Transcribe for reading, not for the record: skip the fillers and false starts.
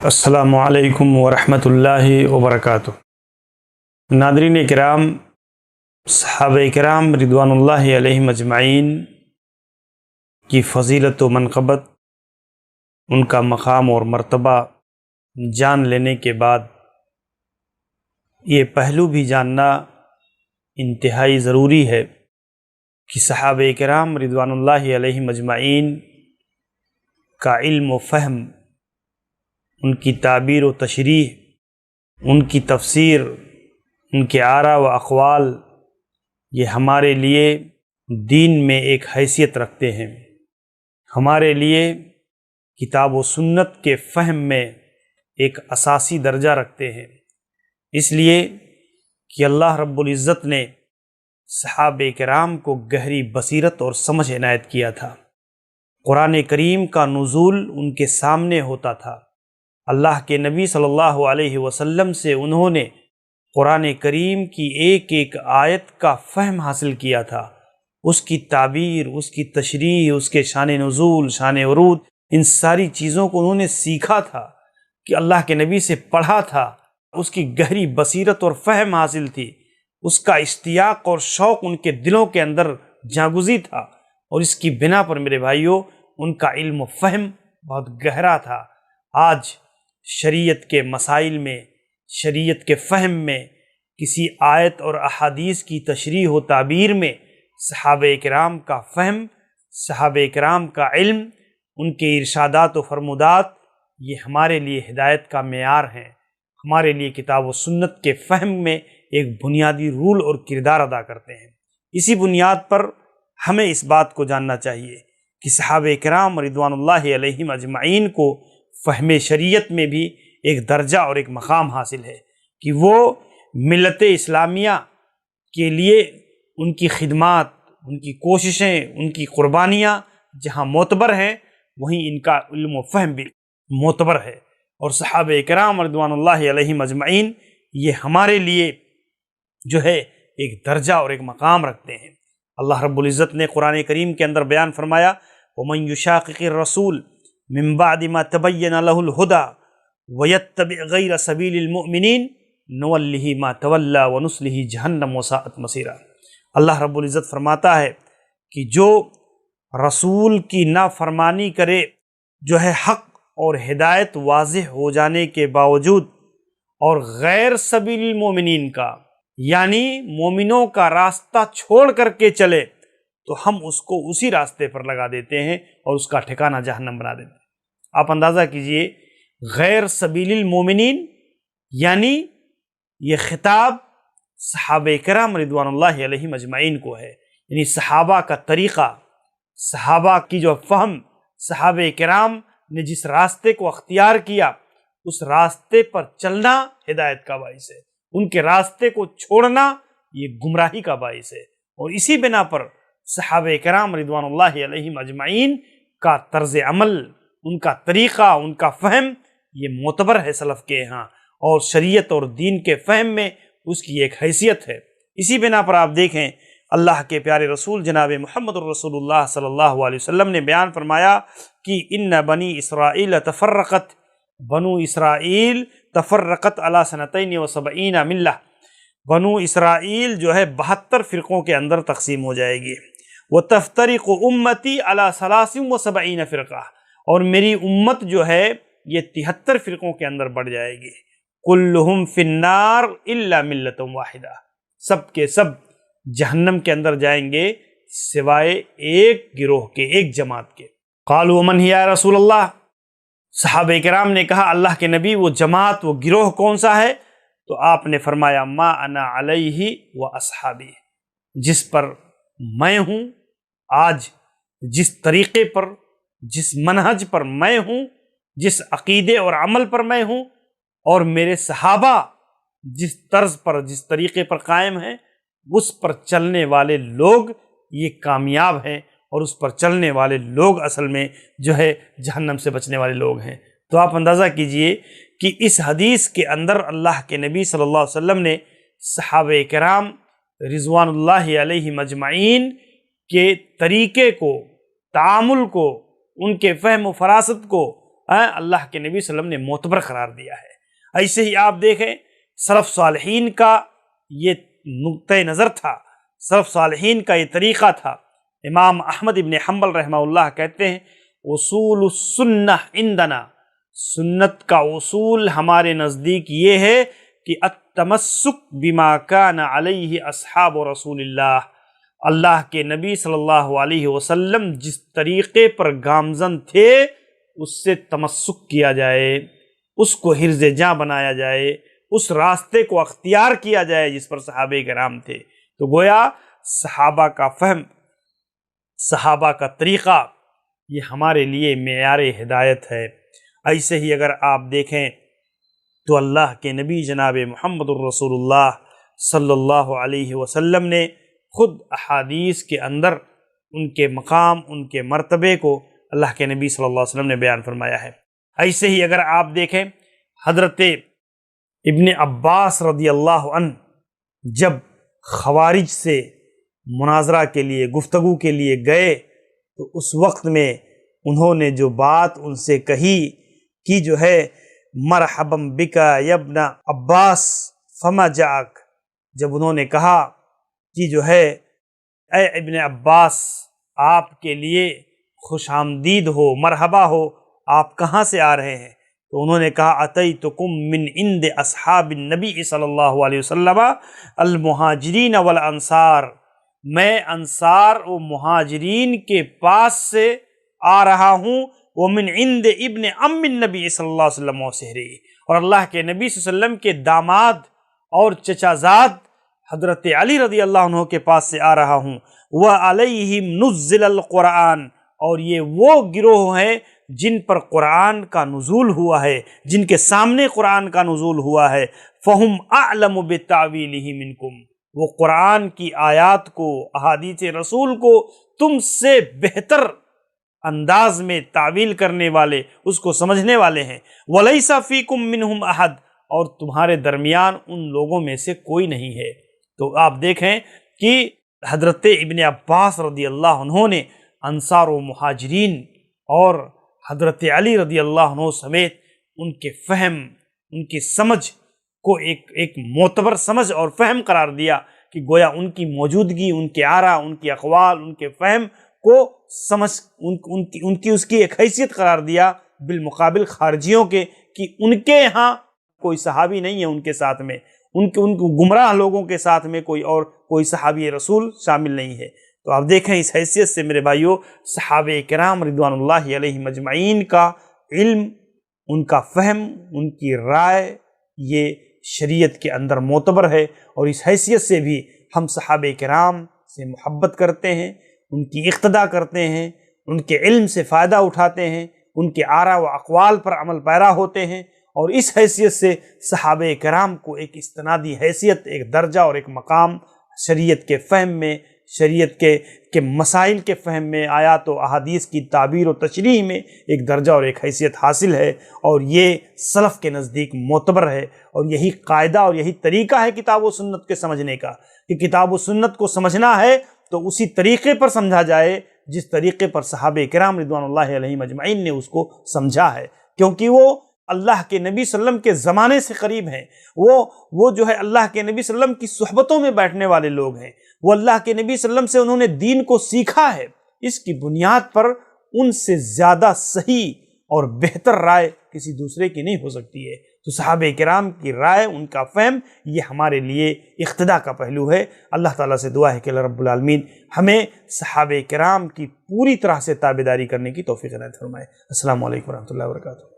السلام علیکم ورحمۃ اللہ وبرکاتہ۔ ناظرین کرام، صحابہ کرام رضوان اللہ علیہم اجمعین کی فضیلت و منقبت، ان کا مقام اور مرتبہ جان لینے کے بعد یہ پہلو بھی جاننا انتہائی ضروری ہے کہ صحابہ کرام رضوان اللہ علیہم اجمعین کا علم و فہم، ان کی تعبیر و تشریح، ان کی تفسیر، ان کے آراء و اقوال، یہ ہمارے لیے دین میں ایک حیثیت رکھتے ہیں، ہمارے لیے کتاب و سنت کے فہم میں ایک اساسی درجہ رکھتے ہیں، اس لیے کہ اللہ رب العزت نے صحابہ کرام کو گہری بصیرت اور سمجھ عنایت کیا تھا۔ قرآن کریم کا نزول ان کے سامنے ہوتا تھا، اللہ کے نبی صلی اللہ علیہ وسلم سے انہوں نے قرآن کریم کی ایک ایک آیت کا فہم حاصل کیا تھا، اس کی تعبیر، اس کی تشریح، اس کے شان نزول، شان ورود، ان ساری چیزوں کو انہوں نے سیکھا تھا کہ اللہ کے نبی سے پڑھا تھا، اس کی گہری بصیرت اور فہم حاصل تھی، اس کا اشتیاق اور شوق ان کے دلوں کے اندر جاگزی تھا، اور اس کی بنا پر میرے بھائیوں ان کا علم و فہم بہت گہرا تھا۔ آج شریعت کے مسائل میں، شریعت کے فہم میں، کسی آیت اور احادیث کی تشریح و تعبیر میں صحابہ کرام کا فہم، صحابہ کرام کا علم، ان کے ارشادات و فرمودات، یہ ہمارے لیے ہدایت کا معیار ہیں، ہمارے لیے کتاب و سنت کے فہم میں ایک بنیادی رول اور کردار ادا کرتے ہیں۔ اسی بنیاد پر ہمیں اس بات کو جاننا چاہیے کہ صحابہ کرام رضوان اللہ علیہم اجمعین کو فہم شریعت میں بھی ایک درجہ اور ایک مقام حاصل ہے کہ وہ ملت اسلامیہ کے لیے ان کی خدمات، ان کی کوششیں، ان کی قربانیاں جہاں معتبر ہیں، وہیں ان کا علم و فہم بھی معتبر ہے، اور صحابہ کرام رضوان اللہ علیہم اجمعین یہ ہمارے لیے جو ہے ایک درجہ اور ایک مقام رکھتے ہیں۔ اللہ رب العزت نے قرآن کریم کے اندر بیان فرمایا، وَمَن يُشَاقِقِ الرَّسُولِ من بعد ما تبین له الهدى ویتبع غیر سبیل المؤمنین نولہ ما تولی ونصلہ جہنم وساءت مصیرا۔ اللہ رب العزت فرماتا ہے کہ جو رسول کی نافرمانی کرے، جو ہے حق اور ہدایت واضح ہو جانے کے باوجود، اور غیر سبیل المؤمنین کا یعنی مومنوں کا راستہ چھوڑ کر کے چلے، تو ہم اس کو اسی راستے پر لگا دیتے ہیں اور اس کا ٹھکانہ جہنم بنا دیتے ہیں۔ آپ اندازہ کیجئے، غیر سبیل المومنین یعنی یہ خطاب صحابہ کرام رضوان اللہ علیہم اجمعین کو ہے، یعنی صحابہ کا طریقہ، صحابہ کی جو فہم، صحابہ کرام نے جس راستے کو اختیار کیا، اس راستے پر چلنا ہدایت کا باعث ہے، ان کے راستے کو چھوڑنا یہ گمراہی کا باعث ہے، اور اسی بنا پر صحابہ کرام رضوان اللہ علیہم اجمعین کا طرز عمل، ان کا طریقہ، ان کا فہم یہ معتبر ہے سلف کے ہاں، اور شریعت اور دین کے فہم میں اس کی ایک حیثیت ہے۔ اسی بنا پر آپ دیکھیں، اللہ کے پیارے رسول جناب محمد الرسول اللہ صلی اللہ علیہ وسلم نے بیان فرمایا کہ ان بنی اسرائیل تفرقت، بنو اسرائیل تفرقت علی سنتین و سبعین ملہ، بنو اسرائیل جو ہے 72 فرقوں کے اندر تقسیم ہو جائے گی، وتفترق امتی علی 73 فرقہ، اور میری امت جو ہے یہ 73 فرقوں کے اندر بڑھ جائے گی، کلہم فی النار الا ملۃ واحدہ، سب کے سب جہنم کے اندر جائیں گے سوائے ایک گروہ کے، ایک جماعت کے۔ قالوا من ہی یا رسول اللہ، صحابہ کرام نے کہا اللہ کے نبی وہ جماعت، وہ گروہ کون سا ہے؟ تو آپ نے فرمایا ما انا علیہ و اصحابی، جس پر میں ہوں آج، جس طریقے پر، جس منہج پر میں ہوں، جس عقیدے اور عمل پر میں ہوں، اور میرے صحابہ جس طرز پر، جس طریقے پر قائم ہیں، اس پر چلنے والے لوگ یہ کامیاب ہیں، اور اس پر چلنے والے لوگ اصل میں جو ہے جہنم سے بچنے والے لوگ ہیں۔ تو آپ اندازہ کیجئے کہ اس حدیث کے اندر اللہ کے نبی صلی اللہ علیہ وسلم نے صحابہ کرام رضوان اللہ علیہم اجمعین کے طریقے کو، تعامل کو، ان کے فہم و فراست کو، اللہ کے نبی صلی اللہ علیہ وسلم نے معتبر قرار دیا ہے۔ ایسے ہی آپ دیکھیں سلف صالحین کا یہ نقطۂ نظر تھا، سلف صالحین کا یہ طریقہ تھا۔ امام احمد ابن حنبل رحمہ اللہ کہتے ہیں اصول السنہ عندنا، سنت کا اصول ہمارے نزدیک یہ ہے کہ التمسک بما کان علیہ اصحاب رسول اللہ، اللہ کے نبی صلی اللہ علیہ وسلم جس طریقے پر گامزن تھے اس سے تمسک کیا جائے، اس کو حرز جاں بنایا جائے، اس راستے کو اختیار کیا جائے جس پر صحابہ کرام تھے۔ تو گویا صحابہ کا فہم، صحابہ کا طریقہ یہ ہمارے لیے معیار ہدایت ہے۔ ایسے ہی اگر آپ دیکھیں تو اللہ کے نبی جناب محمد الرسول اللہ صلی اللہ علیہ وسلم نے خود احادیث کے اندر ان کے مقام، ان کے مرتبے کو اللہ کے نبی صلی اللہ علیہ وسلم نے بیان فرمایا ہے۔ ایسے ہی اگر آپ دیکھیں حضرت ابن عباس رضی اللہ عنہ جب خوارج سے مناظرہ کے لیے، گفتگو کے لیے گئے تو اس وقت میں انہوں نے جو بات ان سے کہی کہ جو ہے مرحبا بکا یا ابن عباس فما جاک، جب انہوں نے کہا کہ جو ہے اے ابن عباس آپ کے لیے خوش آمدید ہو، مرحبا ہو، آپ کہاں سے آ رہے ہیں؟ تو انہوں نے کہا اتیتکم من عند اصحاب النبی صلی اللہ علیہ وسلم المہاجرین والانصار، میں انصار و مہاجرین کے پاس سے آ رہا ہوں، ومن عند ابن ام النبی صلی اللہ علیہ وسلم وصہری، اور اللہ کے نبی صلی اللہ علیہ وسلم کے داماد اور چچا زاد حضرت علی رضی اللہ عنہ کے پاس سے آ رہا ہوں، وعلیہم نزل القرآن، اور یہ وہ گروہ ہیں جن پر قرآن کا نزول ہوا ہے، جن کے سامنے قرآن کا نزول ہوا ہے، فہم اعلم بتاویلہ منکم، وہ قرآن کی آیات کو، احادیث رسول کو تم سے بہتر انداز میں تعویل کرنے والے، اس کو سمجھنے والے ہیں۔ وَلَيْسَ فِيكُم مِّنْهُمْ أَحَدٌ، اور تمہارے درمیان ان لوگوں میں سے کوئی نہیں ہے۔ تو آپ دیکھیں کہ حضرت ابن عباس رضی اللہ عنہ نے انصار و مہاجرین اور حضرت علی رضی اللہ عنہ سمیت ان کے فہم، ان کی سمجھ کو ایک معتبر سمجھ اور فہم قرار دیا کہ گویا ان کی موجودگی، ان کے آراء، ان کی اقوال، ان کے فہم کو سمجھ ان کی اس کی ایک حیثیت قرار دیا بالمقابل خارجیوں کے، کہ ان کے ہاں کوئی صحابی نہیں ہے ان کے ساتھ میں، ان کو گمراہ لوگوں کے ساتھ میں کوئی صحابی رسول شامل نہیں ہے۔ تو آپ دیکھیں اس حیثیت سے میرے بھائیوں صحابہ کرام رضوان اللہ علیہم اجمعین کا علم، ان کا فہم، ان کی رائے یہ شریعت کے اندر معتبر ہے، اور اس حیثیت سے بھی ہم صحابہ کرام سے محبت کرتے ہیں، ان کی اقتداء کرتے ہیں، ان کے علم سے فائدہ اٹھاتے ہیں، ان کے آراء و اقوال پر عمل پیرا ہوتے ہیں، اور اس حیثیت سے صحابہ کرام کو ایک استنادی حیثیت، ایک درجہ اور ایک مقام شریعت کے فہم میں، شریعت کے مسائل کے فہم میں، آیات و احادیث کی تعبیر و تشریح میں ایک درجہ اور ایک حیثیت حاصل ہے، اور یہ سلف کے نزدیک معتبر ہے، اور یہی قاعدہ اور یہی طریقہ ہے کتاب و سنت کے سمجھنے کا، کہ کتاب و سنت کو سمجھنا ہے تو اسی طریقے پر سمجھا جائے جس طریقے پر صحابہ کرام رضوان اللہ علیہم اجمعین نے اس کو سمجھا ہے، کیونکہ وہ اللہ کے نبی صلی اللہ علیہ وسلم کے زمانے سے قریب ہیں، وہ جو ہے اللہ کے نبی صلی اللہ علیہ وسلم کی صحبتوں میں بیٹھنے والے لوگ ہیں، وہ اللہ کے نبی صلی اللہ علیہ وسلم سے انہوں نے دین کو سیکھا ہے، اس کی بنیاد پر ان سے زیادہ صحیح اور بہتر رائے کسی دوسرے کی نہیں ہو سکتی ہے۔ تو صحابہ کرام کی رائے، ان کا فہم، یہ ہمارے لیے اقتداء کا پہلو ہے۔ اللہ تعالیٰ سے دعا ہے کہ اللہ رب العالمین ہمیں صحابہ کرام کی پوری طرح سے تابعداری کرنے کی توفیق عنایت فرمائے۔ السلام علیکم ورحمۃ اللہ وبرکاتہ۔